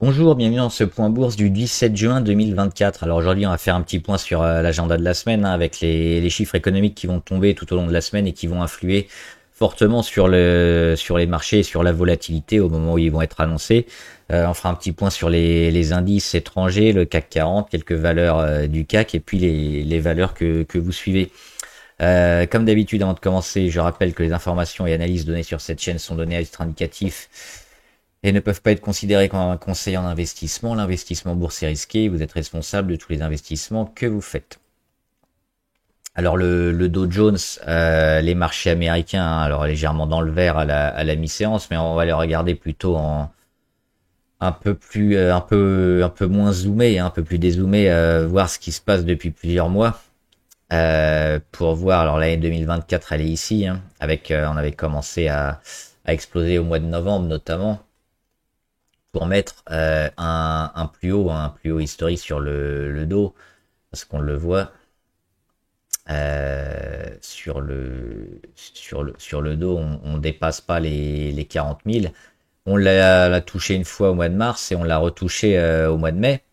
Bonjour, bienvenue dans ce point bourse du 17 juin 2024. Alors aujourd'hui, on va faire un petit point sur l'agenda de la semaine avec les chiffres économiques qui vont tomber tout au long de la semaine et qui vont influer fortement sur les marchés et sur la volatilité au moment où ils vont être annoncés. On fera un petit point sur les indices étrangers, le CAC 40, quelques valeurs du CAC et puis les valeurs que vous suivez. Comme d'habitude, avant de commencer, je rappelle que les informations et analyses données sur cette chaîne sont données à titre indicatif et ne peuvent pas être considérés comme un conseil en investissement. L'investissement boursier est risqué, vous êtes responsable de tous les investissements que vous faites. Alors le Dow Jones, les marchés américains, hein, alors légèrement dans le vert à la mi-séance, mais on va les regarder plutôt en un peu plus, un peu moins zoomé, hein, un peu plus dézoomé, voir ce qui se passe depuis plusieurs mois. Pour voir, alors l'année 2024, elle est ici, hein, avec, on avait commencé à exploser au mois de novembre notamment, pour mettre un plus haut historique sur le dos, parce qu'on le voit sur le dos, on dépasse pas les 40 000. On l'a touché une fois au mois de mars et on l'a retouché au mois de mai.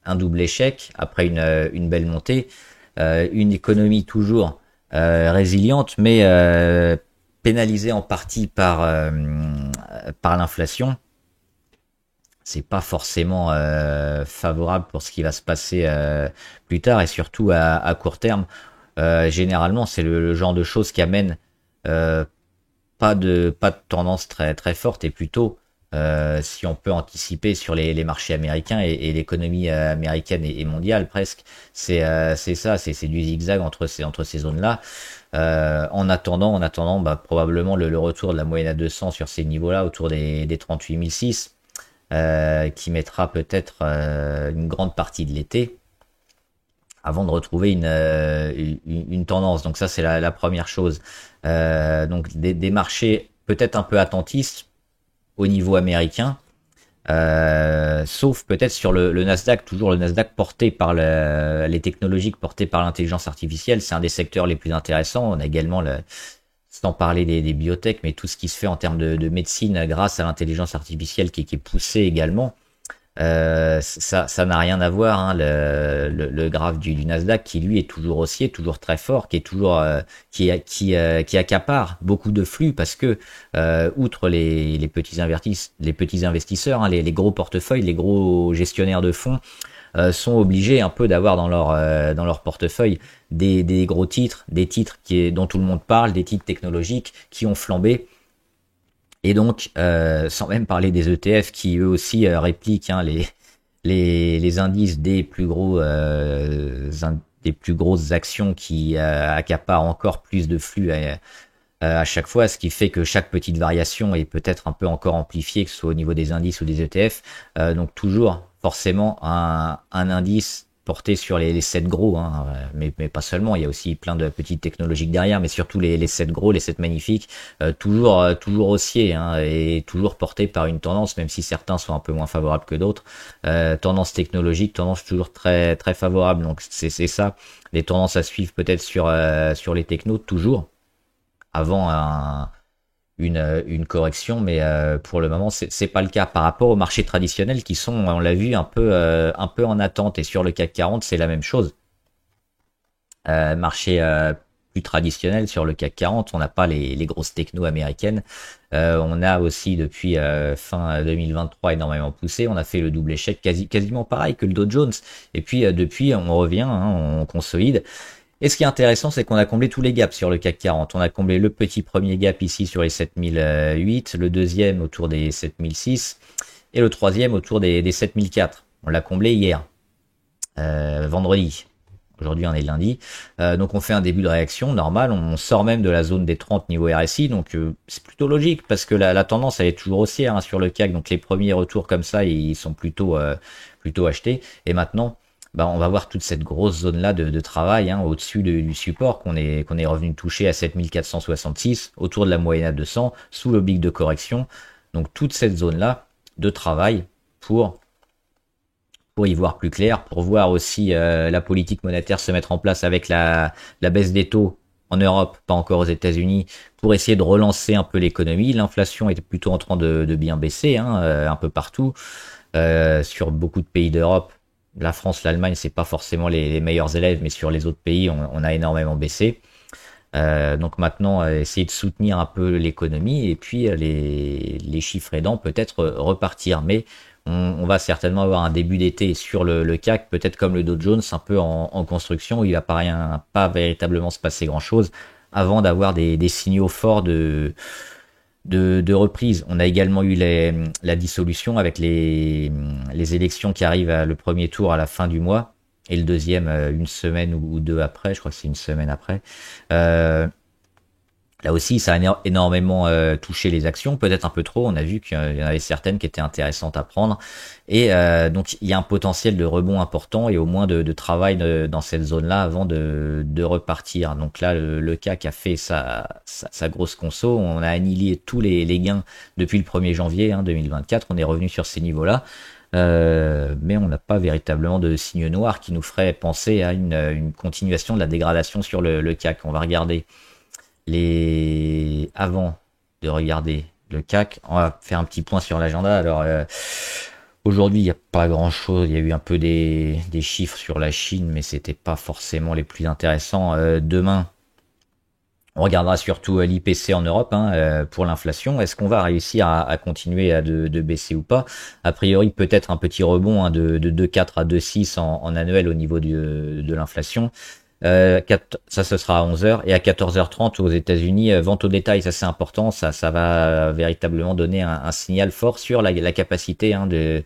Un double échec après une belle montée. Une économie toujours résiliente, mais pénalisée en partie par l'inflation. C'est pas forcément favorable pour ce qui va se passer plus tard et surtout à court terme. Généralement, c'est le genre de choses qui amène euh, pas de tendance très forte et plutôt si on peut anticiper sur les marchés américains et l'économie américaine et mondiale presque, c'est ça, c'est du zigzag entre ces zones-là. En attendant bah, probablement le retour de la moyenne à 200 sur ces niveaux-là autour des 38 006 qui mettra peut-être une grande partie de l'été avant de retrouver une tendance. Donc ça, c'est la première chose. Donc des marchés peut-être un peu attentistes au niveau américain, sauf peut-être sur le Nasdaq, toujours le Nasdaq porté par les technologiques, porté par l'intelligence artificielle. C'est un des secteurs les plus intéressants. On a également sans parler des biotech, mais tout ce qui se fait en termes de médecine grâce à l'intelligence artificielle qui est poussée également. Ça n'a rien à voir, hein, le graphe du Nasdaq qui lui est toujours haussier, toujours très fort, qui est toujours qui accapare beaucoup de flux parce que outre les petits investisseurs, hein, les gros portefeuilles, les gros gestionnaires de fonds sont obligés un peu d'avoir dans leur portefeuille des gros titres, des titres dont tout le monde parle, des titres technologiques qui ont flambé. Et donc, sans même parler des ETF qui eux aussi répliquent hein, les indices des des plus grosses actions qui accaparent encore plus de flux à chaque fois, ce qui fait que chaque petite variation est peut-être un peu encore amplifiée, que ce soit au niveau des indices ou des ETF. Donc toujours forcément un indice porté sur les 7 gros, hein, mais pas seulement, il y a aussi plein de petites technologiques derrière, mais surtout les 7 gros, les 7 magnifiques, toujours haussiers hein, et toujours portés par une tendance, même si certains sont un peu moins favorables que d'autres. Tendance technologique, tendance toujours très favorable, donc c'est ça. Les tendances à suivre peut-être sur les technos, toujours avant une correction, mais pour le moment c'est pas le cas par rapport aux marchés traditionnels qui sont, on l'a vu, un peu en attente. Et sur le CAC 40 c'est la même chose. Marché plus traditionnel sur le CAC 40, on n'a pas les grosses techno américaines. On a aussi depuis fin 2023 énormément poussé. On a fait le double échec quasiment pareil que le Dow Jones. Et puis depuis on revient, hein, on consolide. Et ce qui est intéressant, c'est qu'on a comblé tous les gaps sur le CAC 40. On a comblé le petit premier gap ici sur les 7008, le deuxième autour des 7006 et le troisième autour des 7004. On l'a comblé hier, vendredi. Aujourd'hui, on est lundi. Donc on fait un début de réaction normal. On sort même de la zone des 30 niveau RSI. Donc c'est plutôt logique parce que la tendance, elle est toujours haussière hein, sur le CAC. Donc les premiers retours comme ça, ils sont plutôt achetés. Et maintenant, bah, on va voir toute cette grosse zone-là de travail hein, au-dessus du support qu'on est revenu toucher à 7466, autour de la moyenne à 200, sous l'oblique de correction. Donc toute cette zone-là de travail pour y voir plus clair, pour voir aussi la politique monétaire se mettre en place avec la baisse des taux en Europe, pas encore aux États-Unis, pour essayer de relancer un peu l'économie. L'inflation est plutôt en train de bien baisser, hein, un peu partout. Sur beaucoup de pays d'Europe, la France, l'Allemagne, c'est pas forcément les meilleurs élèves, mais sur les autres pays, on a énormément baissé. Donc maintenant, essayer de soutenir un peu l'économie et puis les chiffres aidants, peut-être repartir. Mais on va certainement avoir un début d'été sur le CAC, peut-être comme le Dow Jones, un peu en construction, où il va pas véritablement se passer grand-chose avant d'avoir des signaux forts de reprise. On a également eu la dissolution avec les élections qui arrivent le premier tour à la fin du mois et le deuxième une semaine ou deux après, je crois que c'est une semaine après. Euh, Là aussi, ça a énormément touché les actions, peut-être un peu trop. On a vu qu'il y en avait certaines qui étaient intéressantes à prendre. Et donc, il y a un potentiel de rebond important et au moins de travail dans cette zone-là avant de repartir. Donc là, le CAC a fait sa grosse conso. On a annihilé tous les gains depuis le 1er janvier 2024. On est revenu sur ces niveaux-là. Mais on n'a pas véritablement de signe noir qui nous ferait penser à une continuation de la dégradation sur le CAC. On va regarder avant de regarder le CAC, on va faire un petit point sur l'agenda. Alors aujourd'hui, il n'y a pas grand-chose. Il y a eu un peu des chiffres sur la Chine, mais c'était pas forcément les plus intéressants. Demain, on regardera surtout l'IPC en Europe pour l'inflation. Est-ce qu'on va réussir à continuer de baisser ou pas? A priori, peut-être un petit rebond de 2,4 à 2,6 en annuel au niveau de l'inflation. Ça ce sera à 11h et à 14h30 aux États-Unis, vente au détail, ça c'est important, ça va véritablement donner un signal fort sur la capacité de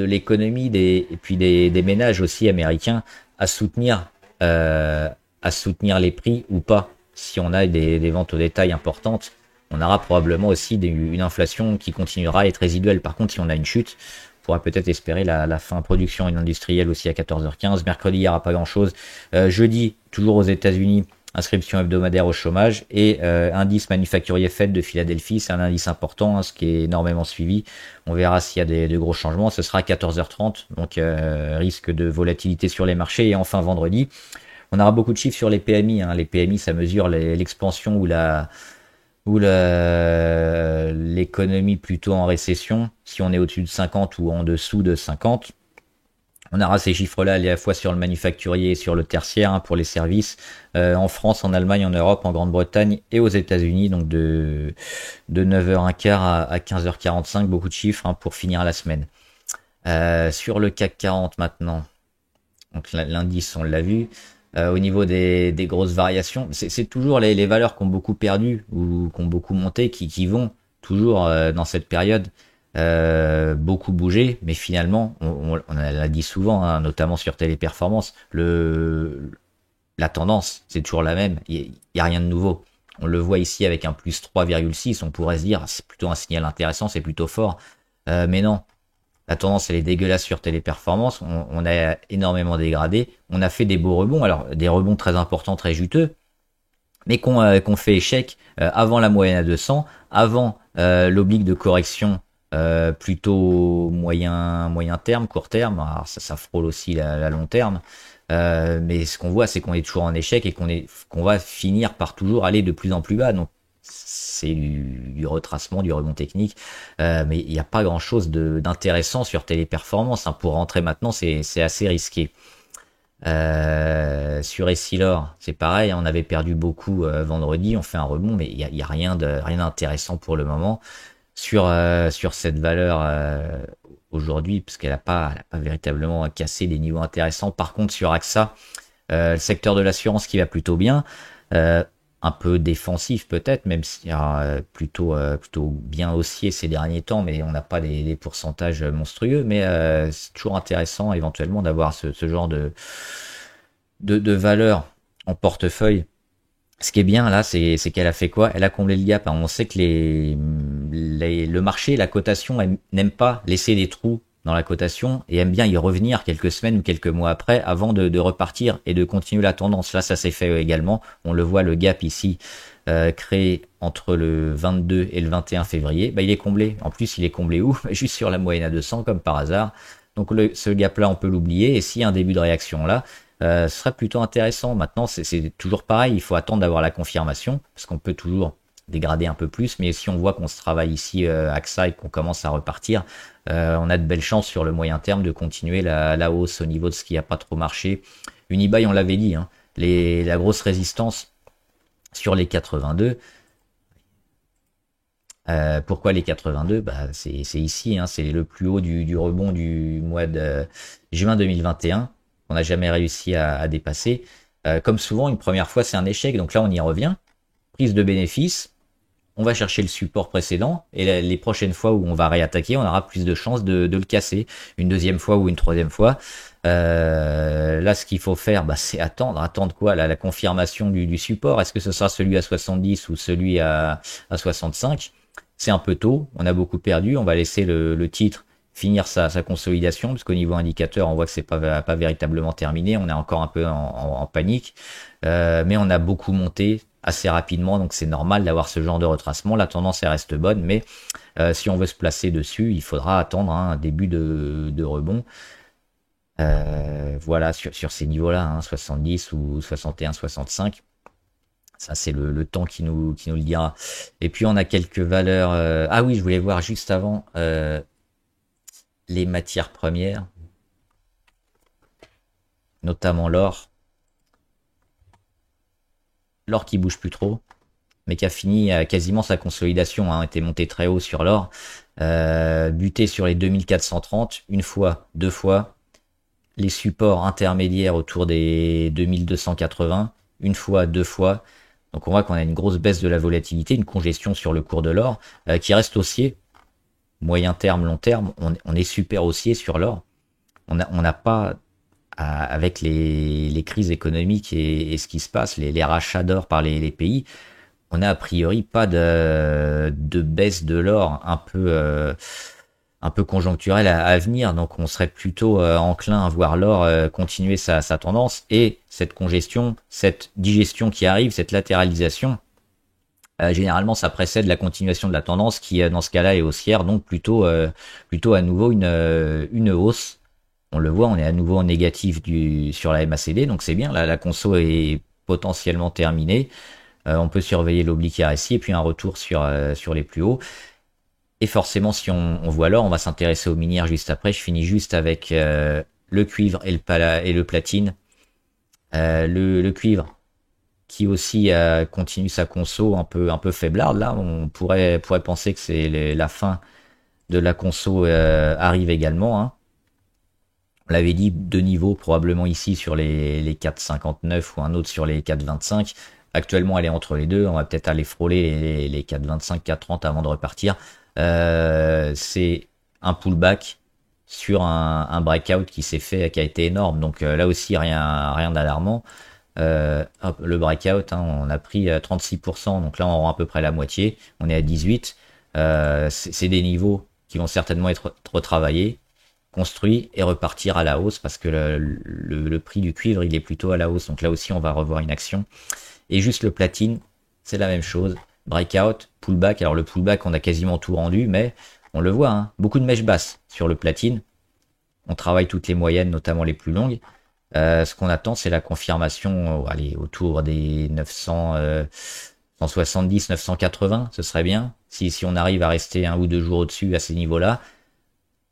l'économie et puis des ménages aussi américains à soutenir les prix ou pas. Si on a des ventes au détail importantes, on aura probablement aussi une inflation qui continuera à être résiduelle. Par contre, si on a une chute, on pourra peut-être espérer la fin production industrielle aussi à 14h15. Mercredi, il n'y aura pas grand-chose. Jeudi, toujours aux États-Unis, inscription hebdomadaire au chômage et indice manufacturier Fed de Philadelphie, c'est un indice important, ce qui est énormément suivi. On verra s'il y a de gros changements. Ce sera à 14h30, donc risque de volatilité sur les marchés. Et enfin vendredi, on aura beaucoup de chiffres sur les PMI. Les PMI, ça mesure l'expansion ou l'économie plutôt en récession, si on est au-dessus de 50 ou en dessous de 50. On aura ces chiffres-là à la fois sur le manufacturier et sur le tertiaire pour les services, en France, en Allemagne, en Europe, en Grande-Bretagne et aux États-Unis, donc de 9h15 à 15h45, beaucoup de chiffres pour finir la semaine. Sur le CAC 40 maintenant, donc l'indice on l'a vu. Au niveau des grosses variations, c'est toujours les valeurs qui ont beaucoup perdu ou qui ont beaucoup monté qui vont toujours dans cette période beaucoup bouger, mais finalement, on l'a dit souvent, notamment sur Téléperformance, la tendance, c'est toujours la même, il y a rien de nouveau. On le voit ici avec un plus 3,6, on pourrait se dire, c'est plutôt un signal intéressant, c'est plutôt fort, mais non. La tendance, elle est dégueulasse sur Téléperformance. On a énormément dégradé. On a fait des beaux rebonds. Alors, des rebonds très importants, très juteux, mais qu'on fait échec avant la moyenne à 200, avant l'oblique de correction plutôt moyen terme, court terme. Alors, ça frôle aussi la long terme. Mais ce qu'on voit, c'est qu'on est toujours en échec et qu'on va finir par toujours aller de plus en plus bas. Donc, c'est du retracement, du rebond technique, mais il n'y a pas grand chose d'intéressant sur Téléperformance. Pour rentrer maintenant, c'est assez risqué. Sur Essilor, c'est pareil, on avait perdu beaucoup vendredi, on fait un rebond, mais il y a rien d'intéressant pour le moment sur cette valeur aujourd'hui, parce qu'elle n'a pas véritablement cassé des niveaux intéressants. Par contre, sur AXA, le secteur de l'assurance qui va plutôt bien. Un peu défensif peut-être, même s'il y a plutôt bien haussier ces derniers temps, mais on n'a pas des pourcentages monstrueux, mais c'est toujours intéressant éventuellement d'avoir ce genre de valeur en portefeuille. Ce qui est bien là, c'est qu'elle a fait quoi? Elle a comblé le gap. On sait que le marché, la cotation, n'aime pas laisser des trous dans la cotation et aime bien y revenir quelques semaines ou quelques mois après avant de repartir et de continuer la tendance. Là, ça s'est fait également. On le voit, le gap ici créé entre le 22 et le 21 février. Il est comblé. En plus, il est comblé où? Juste sur la moyenne à 200 comme par hasard. Donc ce gap-là, on peut l'oublier. Et s'il y a un début de réaction là, ce serait plutôt intéressant. Maintenant, c'est toujours pareil, il faut attendre d'avoir la confirmation, parce qu'on peut toujours dégrader un peu plus, mais si on voit qu'on se travaille ici AXA et qu'on commence à repartir, on a de belles chances sur le moyen terme de continuer la hausse au niveau de ce qui n'a pas trop marché. Unibail, on l'avait dit, hein, la grosse résistance sur les 82. Pourquoi les 82? Bah, c'est ici, hein, c'est le plus haut du rebond du mois de juin 2021. On n'a jamais réussi à dépasser. Comme souvent, une première fois, c'est un échec. Donc là, on y revient. Prise de bénéfice. On va chercher le support précédent. Et les prochaines fois où on va réattaquer, on aura plus de chances de le casser. Une deuxième fois ou une troisième fois. Là, ce qu'il faut faire, bah, c'est attendre. Attendre quoi? La confirmation du support. Est-ce que ce sera celui à 70 ou celui à 65? C'est un peu tôt, on a beaucoup perdu, on va laisser le titre finir sa consolidation, parce qu'au niveau indicateur, on voit que c'est pas véritablement terminé, on est encore un peu en panique, mais on a beaucoup monté assez rapidement, donc c'est normal d'avoir ce genre de retracement, la tendance elle reste bonne, mais si on veut se placer dessus, il faudra attendre un début de rebond. Voilà, sur ces niveaux-là, hein, 70 ou 61, 65. Ça, c'est le temps qui nous le dira. Et puis, on a quelques valeurs. Ah oui, je voulais voir juste avant les matières premières, notamment l'or. L'or qui bouge plus trop, mais qui a fini quasiment sa consolidation, hein, était monté très haut sur l'or. Buté sur les 2430, une fois, deux fois. Les supports intermédiaires autour des 2280, une fois, deux fois. Donc on voit qu'on a une grosse baisse de la volatilité, une congestion sur le cours de l'or qui reste haussier. Moyen terme, long terme, on est super haussier sur l'or. On n'a pas, avec les crises économiques et ce qui se passe, les rachats d'or par les pays, on a a priori pas de baisse de l'or un peu conjoncturelle à venir, donc on serait plutôt enclin à voir l'or continuer sa tendance, et cette congestion, cette digestion qui arrive, cette latéralisation, généralement ça précède la continuation de la tendance qui dans ce cas-là est haussière, donc plutôt à nouveau une hausse. On le voit, on est à nouveau en négatif sur la MACD, donc c'est bien, la conso est potentiellement terminée. On peut surveiller l'oblique RSI et puis un retour sur les plus hauts. Et forcément, si on voit l'or, on va s'intéresser aux minières juste après. Je finis juste avec le cuivre et le platine. Le cuivre qui aussi continue sa conso un peu faiblarde. Là, on pourrait penser que c'est la fin de la conso arrive également. Hein. On l'avait dit, deux niveaux probablement ici sur les 4,59 ou un autre sur les 4,25. Actuellement, elle est entre les deux. On va peut-être aller frôler les 4,25, 4,30 avant de repartir. C'est un pullback sur un breakout qui s'est fait, qui a été énorme. Donc là aussi, rien d'alarmant. Le breakout, hein, on a pris 36%. Donc là, on rend à peu près la moitié. On est à 18. C'est des niveaux qui vont certainement être retravaillés, construits et repartir à la hausse parce que le prix du cuivre, il est plutôt à la hausse. Donc là aussi, on va revoir une action. Et juste le platine, c'est la même chose. Breakout, pullback. Alors le pullback, on a quasiment tout rendu, mais on le voit, hein, beaucoup de mèches basses sur le platine. On travaille toutes les moyennes, notamment les plus longues. Ce qu'on attend, c'est la confirmation, allez, autour des 900, 170, 980, ce serait bien. Si on arrive à rester un ou deux jours au-dessus à ces niveaux-là,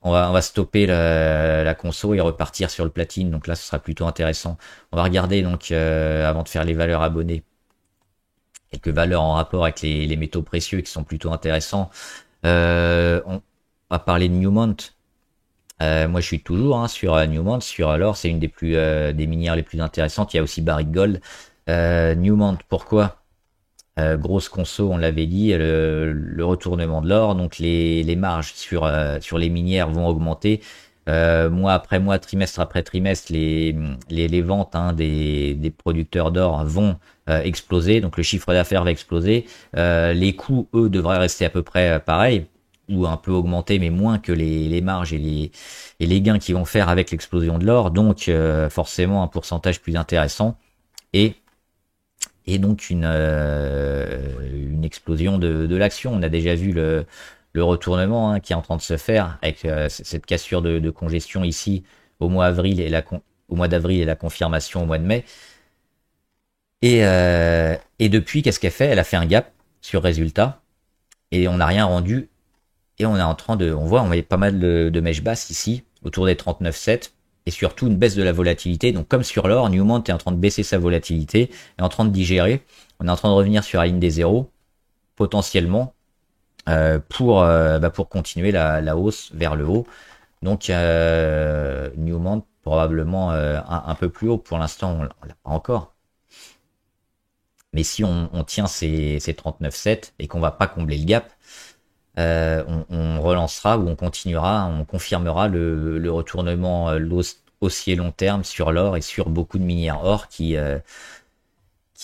on va stopper la conso et repartir sur le platine. Donc là, ce sera plutôt intéressant. On va regarder donc avant de faire les valeurs abonnées, quelques valeurs en rapport avec les métaux précieux qui sont plutôt intéressants. On va parler de Newmont. Moi, je suis toujours sur Newmont, sur l'or, c'est une des minières les plus intéressantes. Il y a aussi Barrick Gold. Newmont, pourquoi? Grosse conso, on l'avait dit, le retournement de l'or, donc les marges sur les minières vont augmenter. Mois après mois, trimestre après trimestre, les ventes des producteurs d'or vont exploser, donc le chiffre d'affaires va exploser. Les coûts, eux, devraient rester à peu près pareils, ou un peu augmenter, mais moins que les marges et les gains qu'ils vont faire avec l'explosion de l'or, donc forcément un pourcentage plus intéressant, et donc une explosion de l'action. On a déjà vu le retournement qui est en train de se faire avec cette cassure de congestion ici au mois avril et au mois d'avril et la confirmation au mois de mai. Et depuis, qu'est-ce qu'elle fait? Elle a fait un gap sur résultat et on n'a rien rendu. Et on est en train de, on met pas mal de mèches basses ici, autour des 39,7 et surtout une baisse de la volatilité. Donc comme sur l'or, Newmont est en train de baisser sa volatilité, est en train de digérer. On est en train de revenir sur la ligne des zéros, potentiellement, pour continuer la hausse vers le haut. Donc Newmont probablement un peu plus haut. Pour l'instant, on l'a pas encore. Mais si on tient ces 39,7 et qu'on va pas combler le gap, on relancera ou on continuera, on confirmera le retournement haussier long terme sur l'or et sur beaucoup de minières or qui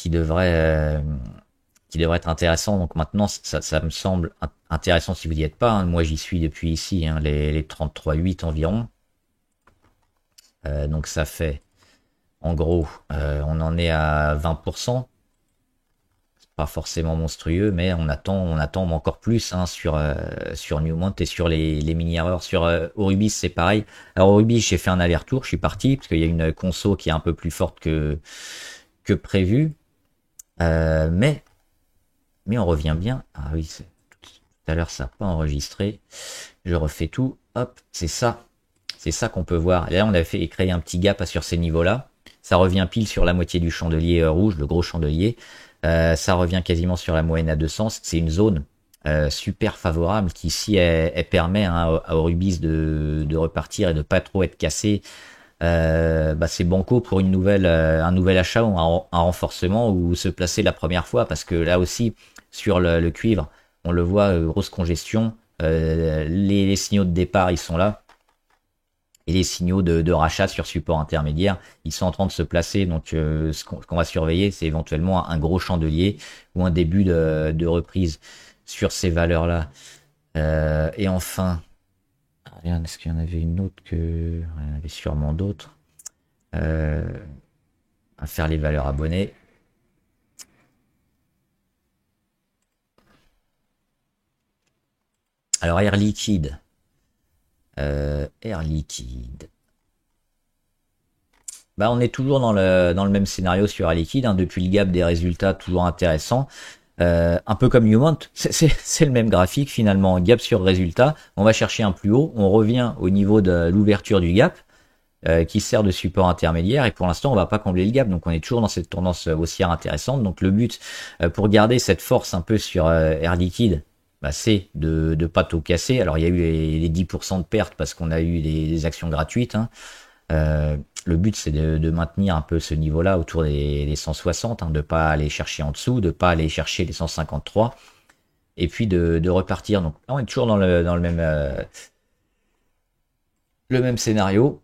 devrait être intéressant. Donc maintenant, ça me semble intéressant si vous n'y êtes pas. Hein. Moi, j'y suis depuis ici, hein, les 33,8 environ. Donc ça fait, en gros, on en est à 20%. Pas forcément monstrueux, mais on attend encore plus hein, sur Newmont et sur les mini-erreurs. Sur Orubis, c'est pareil. Alors Orubis, j'ai fait un aller-retour, je suis parti, parce qu'il y a une conso qui est un peu plus forte que prévu. Mais on revient bien. Ah oui, tout à l'heure, ça n'a pas enregistré. Je refais tout. Hop, c'est ça. C'est ça qu'on peut voir. Et là, on a fait créer un petit gap sur ces niveaux-là. Ça revient pile sur la moitié du chandelier rouge, le gros chandelier. Ça revient quasiment sur la moyenne à 200. C'est une zone super favorable qui ici elle permet hein, à Orubis de repartir et de pas trop être cassé. C'est banco pour un nouvel achat ou un renforcement ou se placer la première fois parce que là aussi sur le cuivre on le voit grosse congestion. Les signaux de départ ils sont là. Et les signaux de rachat sur support intermédiaire, ils sont en train de se placer. Donc, ce qu'on va surveiller, c'est éventuellement un gros chandelier ou un début de reprise sur ces valeurs-là. Et enfin, est-ce qu'il y en avait une autre que... Il y en avait sûrement d'autres. À faire les valeurs abonnées. Alors, Air Liquide. Air Liquide. On est toujours dans le même scénario sur Air Liquide, hein, depuis le gap des résultats toujours intéressant. Un peu comme Newmont, c'est le même graphique finalement, gap sur résultat, on va chercher un plus haut, on revient au niveau de l'ouverture du gap, qui sert de support intermédiaire, et pour l'instant on va pas combler le gap, donc on est toujours dans cette tendance haussière intéressante. Donc le but, pour garder cette force un peu sur Air Liquide, c'est de pas tout casser. Alors il y a eu les 10% de pertes parce qu'on a eu des actions gratuites. Hein. Le but c'est de maintenir un peu ce niveau-là autour des 160, hein, de pas aller chercher en dessous, de pas aller chercher les 153, et puis de repartir. Donc là on est toujours dans le même scénario,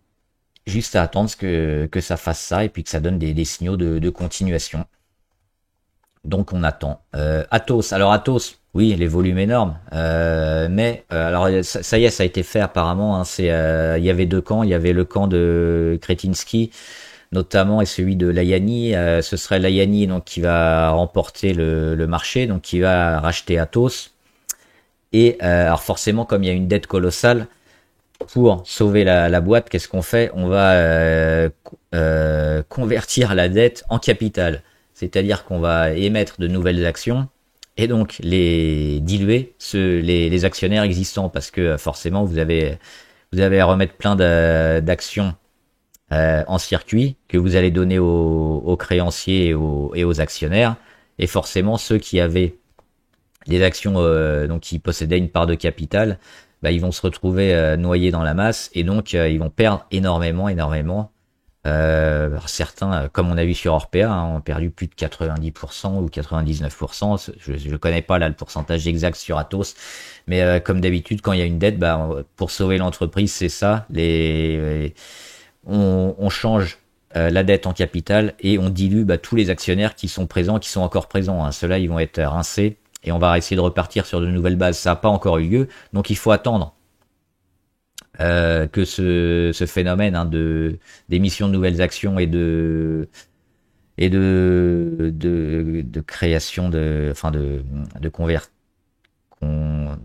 juste à attendre que ça fasse ça et puis que ça donne des signaux de continuation. Donc on attend. Atos, alors Atos, oui, les volumes énormes, alors ça y est, ça a été fait apparemment. Hein, il y avait deux camps, il y avait le camp de Kretinsky notamment et celui de Layani. Ce serait Layani donc qui va remporter le marché, donc qui va racheter Atos. Et alors forcément, comme il y a une dette colossale, pour sauver la boîte, qu'est-ce qu'on fait? On va convertir la dette en capital. C'est-à-dire qu'on va émettre de nouvelles actions et donc les diluer les actionnaires existants, parce que forcément vous avez à remettre plein d'actions en circuit que vous allez donner aux créanciers et aux actionnaires, et forcément ceux qui avaient des actions donc qui possédaient une part de capital, ils vont se retrouver noyés dans la masse et donc ils vont perdre énormément. Certains, comme on a vu sur Orpea, hein, ont perdu plus de 90% ou 99%. Je ne connais pas là le pourcentage exact sur Atos, mais comme d'habitude, quand il y a une dette, pour sauver l'entreprise, c'est ça. On change la dette en capital et on dilue tous les actionnaires qui sont présents, qui sont encore présents. Hein. Ceux-là, ils vont être rincés et on va essayer de repartir sur de nouvelles bases. Ça n'a pas encore eu lieu, donc il faut attendre. Que ce phénomène hein, d'émission de nouvelles actions et de création qu'on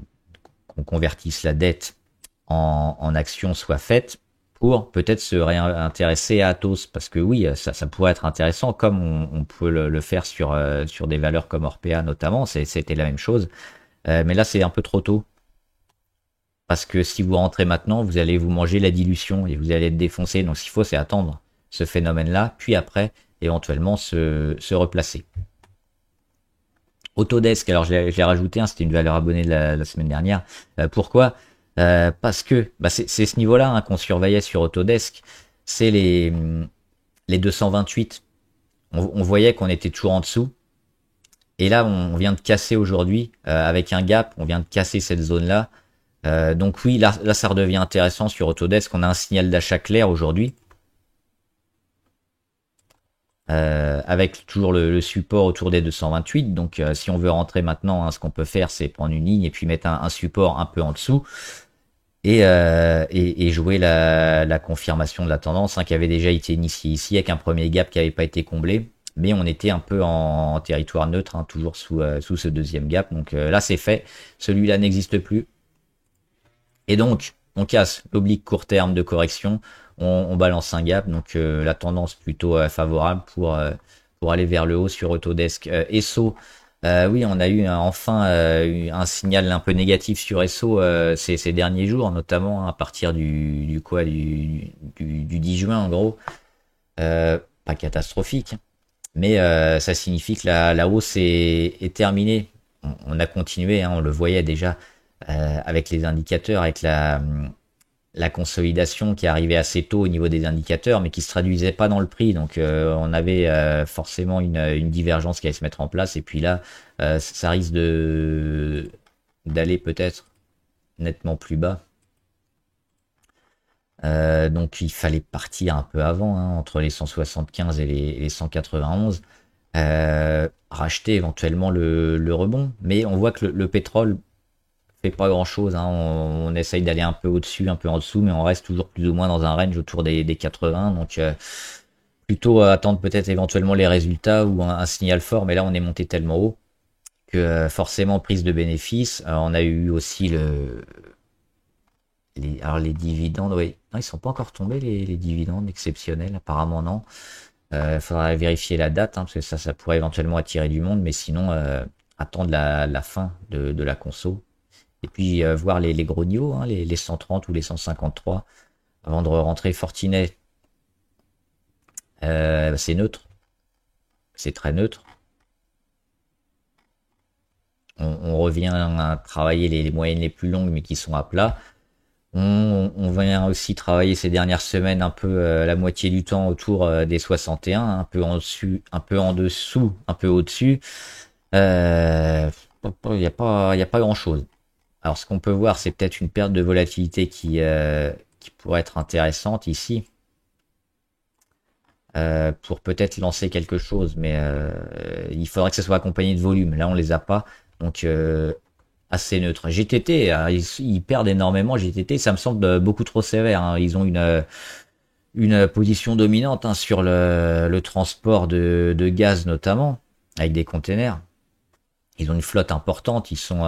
convertisse la dette en actions soit faite. pour peut-être se réintéresser à Atos, parce que oui, ça pourrait être intéressant, comme on peut le faire sur des valeurs comme Orpea notamment, c'était la même chose. Mais là, c'est un peu trop tôt. Parce que si vous rentrez maintenant, vous allez vous manger la dilution et vous allez être défoncé. Donc ce qu'il faut, c'est attendre ce phénomène-là, puis après, éventuellement, se replacer. Autodesk, alors je l'ai rajouté, hein, c'était une valeur abonnée de la semaine dernière. Pourquoi Parce que bah, c'est ce niveau-là hein, qu'on surveillait sur Autodesk. C'est les 228. On voyait qu'on était toujours en dessous. Et là, on vient de casser aujourd'hui, avec un gap, on vient de casser cette zone-là. Donc oui, là, ça redevient intéressant sur Autodesk. On a un signal d'achat clair aujourd'hui. Avec toujours le support autour des 228. Donc si on veut rentrer maintenant, hein, ce qu'on peut faire, c'est prendre une ligne et puis mettre un support un peu en dessous. Et jouer la confirmation de la tendance hein, qui avait déjà été initiée ici avec un premier gap qui n'avait pas été comblé. Mais on était un peu en territoire neutre, hein, toujours sous ce deuxième gap. Donc là, c'est fait. Celui-là n'existe plus. Et donc, on casse l'oblique court terme de correction. On balance un gap. Donc la tendance plutôt favorable pour aller vers le haut sur Autodesk. ESSO, oui, on a eu enfin un signal un peu négatif sur ESSO ces derniers jours, notamment hein, à partir du 10 juin en gros. Pas catastrophique. Mais ça signifie que la hausse est terminée. On a continué, hein, on le voyait déjà avec les indicateurs, avec la consolidation qui arrivait assez tôt au niveau des indicateurs, mais qui se traduisait pas dans le prix. Donc on avait forcément une divergence qui allait se mettre en place. Et puis là, ça risque d'aller peut-être nettement plus bas. Donc il fallait partir un peu avant, hein, entre les 175 et les 191, racheter éventuellement le rebond. Mais on voit que le pétrole fait pas grand chose, hein. On essaye d'aller un peu au-dessus, un peu en dessous, mais on reste toujours plus ou moins dans un range autour des 80. Donc plutôt attendre peut-être éventuellement les résultats ou un signal fort, mais là on est monté tellement haut que forcément prise de bénéfices. On a eu aussi alors les dividendes, oui. Non, ils sont pas encore tombés les dividendes exceptionnels, apparemment non. Faudra vérifier la date, hein, parce que ça pourrait éventuellement attirer du monde, mais sinon attendre la fin de la conso. Et puis voir les gros niveaux, hein, les 130 ou les 153, avant de rentrer Fortinet. C'est neutre. C'est très neutre. On revient à travailler les moyennes les plus longues, mais qui sont à plat. On vient aussi travailler ces dernières semaines un peu la moitié du temps autour des 61, un peu en dessus, un peu en dessous, un peu au-dessus. Il n'y a pas grand-chose. Alors ce qu'on peut voir, c'est peut-être une perte de volatilité qui pourrait être intéressante ici. Pour peut-être lancer quelque chose, mais il faudrait que ça soit accompagné de volume. Là, on les a pas. Donc assez neutre. GTT, ils perdent énormément. GTT, ça me semble beaucoup trop sévère, hein. Ils ont une position dominante hein, sur le transport de gaz notamment, avec des containers. Ils ont une flotte importante, ils sont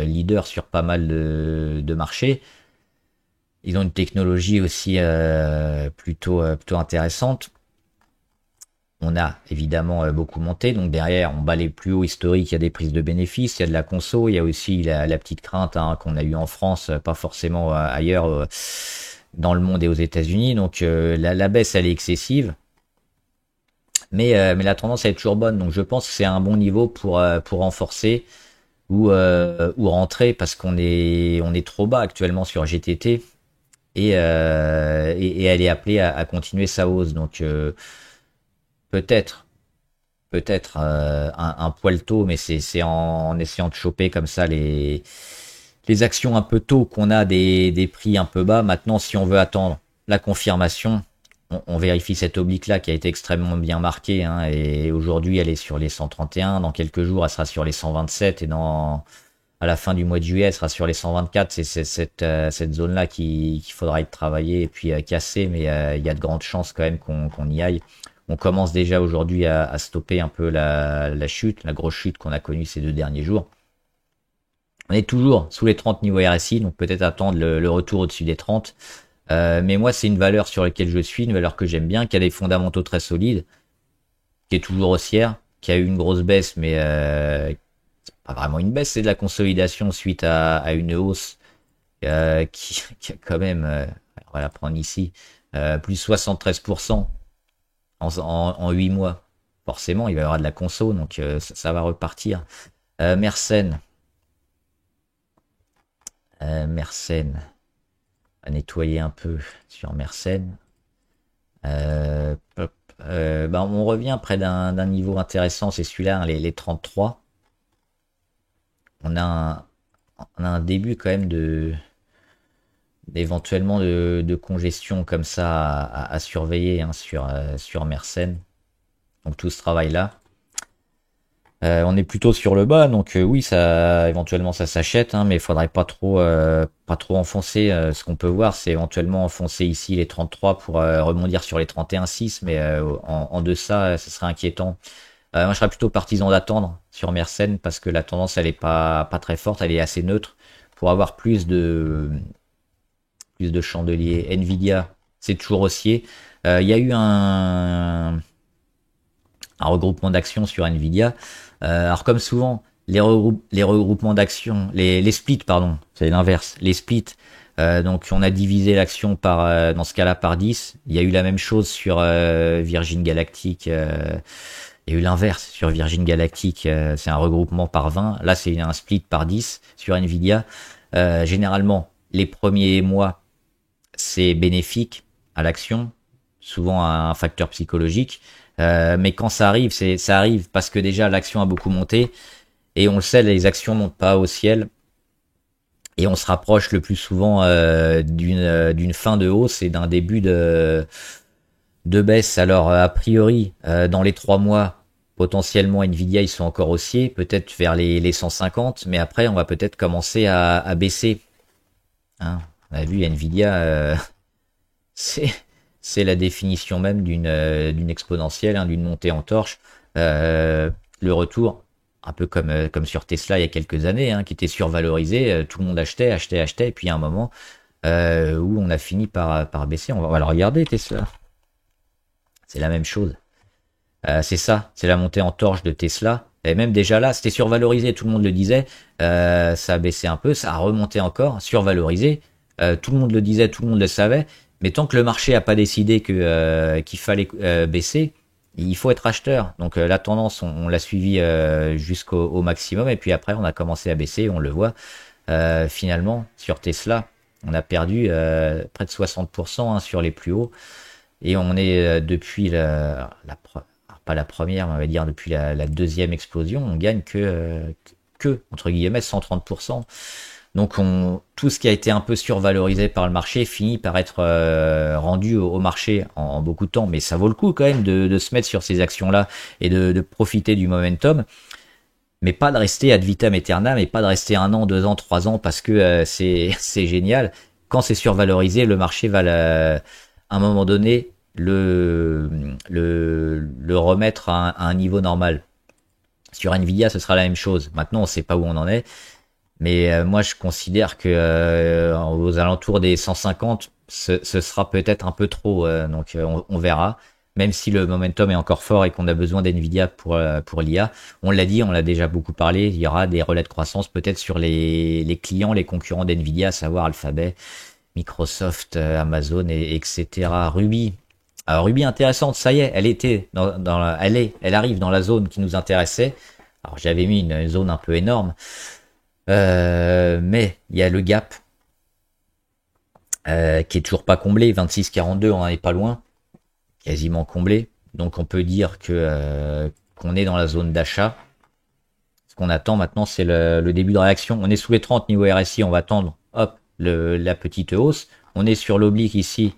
leaders sur pas mal de marchés. Ils ont une technologie aussi plutôt intéressante. On a évidemment beaucoup monté, donc derrière on bat les plus hauts historiques, il y a des prises de bénéfices, il y a de la conso, il y a aussi la petite crainte hein, qu'on a eue en France, pas forcément ailleurs dans le monde et aux États-Unis. Donc la baisse elle est excessive, mais la tendance elle est toujours bonne, donc je pense que c'est un bon niveau pour renforcer ou rentrer parce qu'on est trop bas actuellement sur GTT et elle est appelée à continuer sa hausse. Donc peut-être un poil tôt, mais c'est en essayant de choper comme ça les actions un peu tôt qu'on a des prix un peu bas. Maintenant, si on veut attendre la confirmation, on vérifie cette oblique là qui a été extrêmement bien marquée hein, et aujourd'hui elle est sur les 131. Dans quelques jours, elle sera sur les 127 et à la fin du mois de juillet, elle sera sur les 124. C'est cette zone là qu'il faudra y travailler et puis casser, mais il y a de grandes chances quand même qu'on y aille. On commence déjà aujourd'hui à stopper un peu la chute, la grosse chute qu'on a connue ces 2 derniers jours. On est toujours sous les 30 niveaux RSI, donc peut-être attendre le retour au-dessus des 30. Mais moi, c'est une valeur sur laquelle je suis, une valeur que j'aime bien, qui a des fondamentaux très solides, qui est toujours haussière, qui a eu une grosse baisse, mais c'est pas vraiment une baisse, c'est de la consolidation suite à une hausse qui a quand même, on va la prendre ici, plus 73% en 8 mois. Forcément, il va y avoir de la conso, donc ça va repartir. Mersenne. Mersenne. On va nettoyer un peu sur Mersenne. Bah, on revient près d'un niveau intéressant, c'est celui-là, hein, les 33. On a un début quand même éventuellement de congestion comme ça à surveiller, hein, sur Mersenne. Donc tout ce travail-là. On est plutôt sur le bas, donc oui, ça éventuellement ça s'achète, hein, mais il faudrait pas trop enfoncer. Ce qu'on peut voir, c'est éventuellement enfoncer ici les 33 pour rebondir sur les 31,6, mais en deçà, ce serait inquiétant. Moi, je serais plutôt partisan d'attendre sur Mersenne parce que la tendance, elle est pas très forte, elle est assez neutre pour avoir plus de chandeliers. Nvidia, c'est toujours haussier. Il y a eu un regroupement d'actions sur Nvidia. Alors comme souvent, les regroupements d'actions, les splits, pardon, c'est l'inverse, les splits. Donc on a divisé l'action par, dans ce cas-là, par 10. Il y a eu la même chose sur Virgin Galactic. Il y a eu l'inverse sur Virgin Galactic. C'est un regroupement par 20. Là, c'est un split par 10 sur Nvidia. Généralement, les premiers mois, c'est bénéfique à l'action, souvent un facteur psychologique. Mais quand ça arrive parce que déjà l'action a beaucoup monté et on le sait, les actions montent pas au ciel et on se rapproche le plus souvent d'une fin de hausse et d'un début de baisse. Alors a priori, dans les 3 mois, potentiellement Nvidia ils sont encore haussiers, peut-être vers les 150, mais après on va peut-être commencer à baisser. Hein, on a vu Nvidia, c'est c'est la définition même d'une exponentielle, hein, d'une montée en torche. Le retour, un peu comme sur Tesla il y a quelques années, hein, qui était survalorisé, tout le monde achetait, et puis il y a un moment où on a fini par baisser. On va le regarder Tesla. C'est la même chose. C'est ça, c'est la montée en torche de Tesla. Et même déjà là, c'était survalorisé, tout le monde le disait. Ça a baissé un peu, ça a remonté encore, survalorisé. Tout le monde le disait, tout le monde le savait. Mais tant que le marché a pas décidé qu'il fallait baisser, il faut être acheteur. Donc la tendance, on l'a suivi jusqu'au maximum. Et puis après, on a commencé à baisser, on le voit. Finalement, sur Tesla, on a perdu près de 60%, hein, sur les plus hauts. Et on est depuis pas la première, mais on va dire depuis la deuxième explosion, on gagne que entre guillemets 130%. Donc tout ce qui a été un peu survalorisé par le marché finit par être rendu au marché en beaucoup de temps. Mais ça vaut le coup quand même de se mettre sur ces actions-là et de profiter du momentum. Mais pas de rester ad vitam aeternam et pas de rester 1 an, 2 ans, 3 ans parce que c'est génial. Quand c'est survalorisé, le marché va à un moment donné le remettre à un niveau normal. Sur Nvidia, ce sera la même chose. Maintenant, on sait pas où on en est. Mais moi, je considère que aux alentours des 150, ce sera peut-être un peu trop. Donc, on verra. Même si le momentum est encore fort et qu'on a besoin d'Nvidia pour l'IA, on l'a dit, on l'a déjà beaucoup parlé. Il y aura des relais de croissance peut-être sur les clients, les concurrents d'Nvidia, à savoir Alphabet, Microsoft, Amazon, etc. Ruby. Alors Ruby intéressante, ça y est, elle était elle arrive dans la zone qui nous intéressait. Alors j'avais mis une zone un peu énorme. Mais il y a le gap qui est toujours pas comblé, 26,42, on en est pas loin, quasiment comblé. Donc on peut dire que qu'on est dans la zone d'achat. Ce qu'on attend maintenant, c'est le début de réaction. On est sous les 30 niveau RSI, on va attendre, hop, la petite hausse. On est sur l'oblique ici.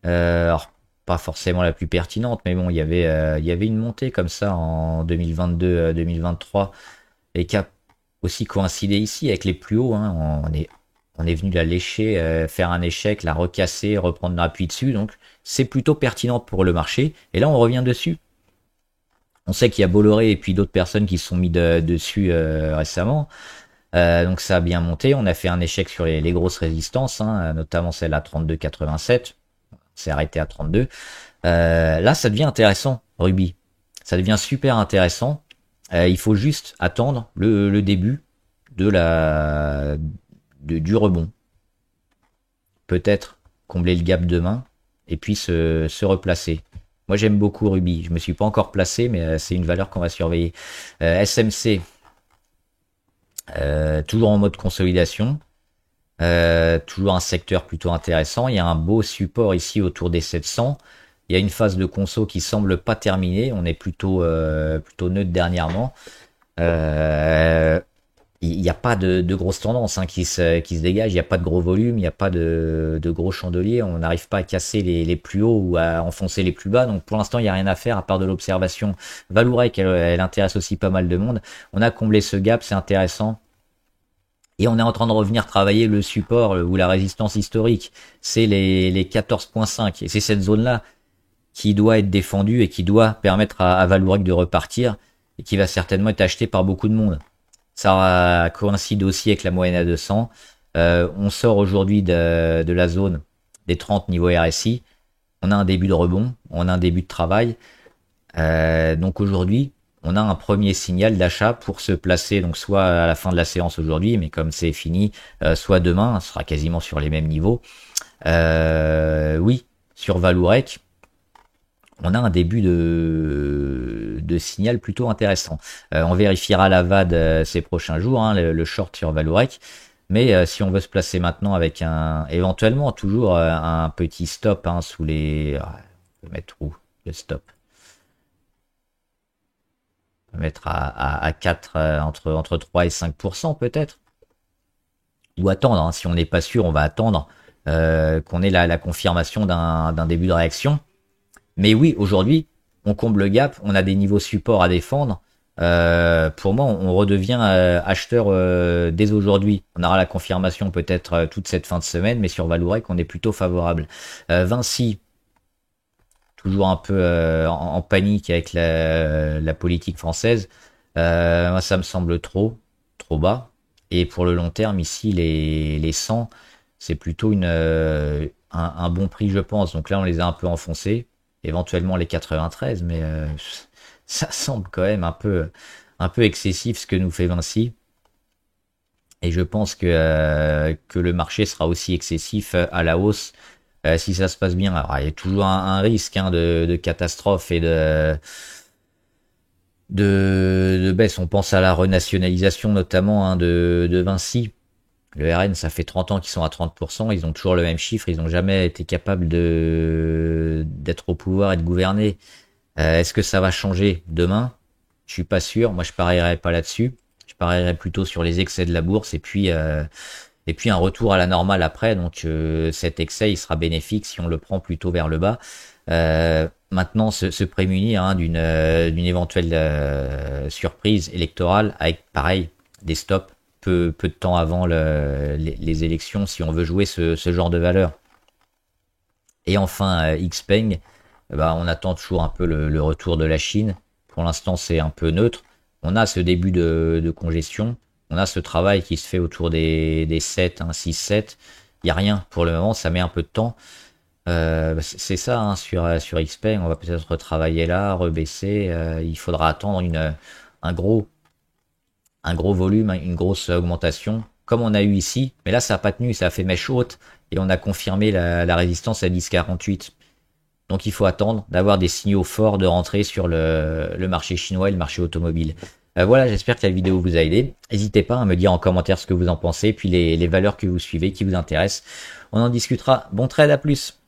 Alors pas forcément la plus pertinente, mais bon, il y avait une montée comme ça en 2022-2023 et qui a aussi coïncider ici avec les plus hauts, hein. On est venu la lécher, faire un échec, la recasser, reprendre l'appui dessus. Donc c'est plutôt pertinent pour le marché. Et là on revient dessus. On sait qu'il y a Bolloré et puis d'autres personnes qui se sont mis dessus récemment. Donc ça a bien monté. On a fait un échec sur les grosses résistances, hein, notamment celle à 32,87. C'est arrêté à 32. Là, ça devient intéressant, Ruby. Ça devient super intéressant. Il faut juste attendre le début du rebond. Peut-être combler le gap demain et puis se replacer. Moi, j'aime beaucoup Ruby. Je me suis pas encore placé, mais c'est une valeur qu'on va surveiller. SMC, toujours en mode consolidation. Toujours un secteur plutôt intéressant. Il y a un beau support ici autour des 700. Il y a une phase de conso qui semble pas terminée. On est plutôt neutre dernièrement. Il n'y a pas de grosses tendances hein, qui se dégagent. Il n'y a pas de gros volume. Il n'y a pas de gros chandeliers. On n'arrive pas à casser les plus hauts ou à enfoncer les plus bas. Donc pour l'instant, il n'y a rien à faire à part de l'observation. Valourec, elle intéresse aussi pas mal de monde. On a comblé ce gap, c'est intéressant. Et on est en train de revenir travailler le support ou la résistance historique. C'est les 14,5. Et c'est cette zone-là qui doit être défendue et qui doit permettre à Valourec de repartir et qui va certainement être acheté par beaucoup de monde. Ça coïncide aussi avec la moyenne à 200. On sort aujourd'hui de la zone des 30 niveau RSI. On a un début de rebond, on a un début de travail. Donc aujourd'hui, on a un premier signal d'achat pour se placer, donc soit à la fin de la séance aujourd'hui, mais comme c'est fini, soit demain, ce sera quasiment sur les mêmes niveaux. Oui, sur Valourec, on a un début de signal plutôt intéressant. On vérifiera la VAD ces prochains jours, hein, le short sur Valourec. Mais si on veut se placer maintenant avec éventuellement toujours un petit stop hein, sous les... on peut mettre où le stop? On peut mettre à 4, entre 3 et 5% peut-être. Ou attendre, hein, si on n'est pas sûr, on va attendre qu'on ait la confirmation d'un début de réaction. Mais oui, aujourd'hui, on comble le gap, on a des niveaux support à défendre. Pour moi, on redevient acheteur dès aujourd'hui. On aura la confirmation peut-être toute cette fin de semaine, mais sur Valourec, on est plutôt favorable. Vinci, toujours un peu en panique avec la politique française. Moi, ça me semble trop bas. Et pour le long terme, ici, les 100, c'est plutôt un bon prix, je pense. Donc là, on les a un peu enfoncés. Éventuellement les 93, mais ça semble quand même un peu excessif ce que nous fait Vinci. Et je pense que le marché sera aussi excessif à la hausse si ça se passe bien. Alors, il y a toujours un risque hein, de catastrophe et de baisse. On pense à la renationalisation notamment hein, de Vinci. Le RN, ça fait 30 ans qu'ils sont à 30%, ils ont toujours le même chiffre, ils n'ont jamais été capables d'être au pouvoir et de gouverner. Est-ce que ça va changer demain? Je suis pas sûr, moi je parierais pas là-dessus. Je parierais plutôt sur les excès de la bourse et puis un retour à la normale après. Donc cet excès, il sera bénéfique si on le prend plutôt vers le bas. Maintenant, se prémunir hein, d'une éventuelle surprise électorale avec pareil des stops. Peu de temps avant les élections si on veut jouer ce genre de valeur. Et enfin, Xpeng, on attend toujours un peu le retour de la Chine. Pour l'instant, c'est un peu neutre. On a ce début de congestion. On a ce travail qui se fait autour des 7, hein, 6, 7. Il n'y a rien pour le moment, ça met un peu de temps. C'est ça hein, sur Xpeng. On va peut-être retravailler là, rebaisser. Il faudra attendre un gros volume, une grosse augmentation, comme on a eu ici. Mais là, ça n'a pas tenu, ça a fait mèche haute et on a confirmé la résistance à 10,48. Donc il faut attendre d'avoir des signaux forts de rentrée sur le marché chinois et le marché automobile. Voilà, j'espère que la vidéo vous a aidé. N'hésitez pas à me dire en commentaire ce que vous en pensez, puis les valeurs que vous suivez, qui vous intéressent. On en discutera. Bon trade, à plus!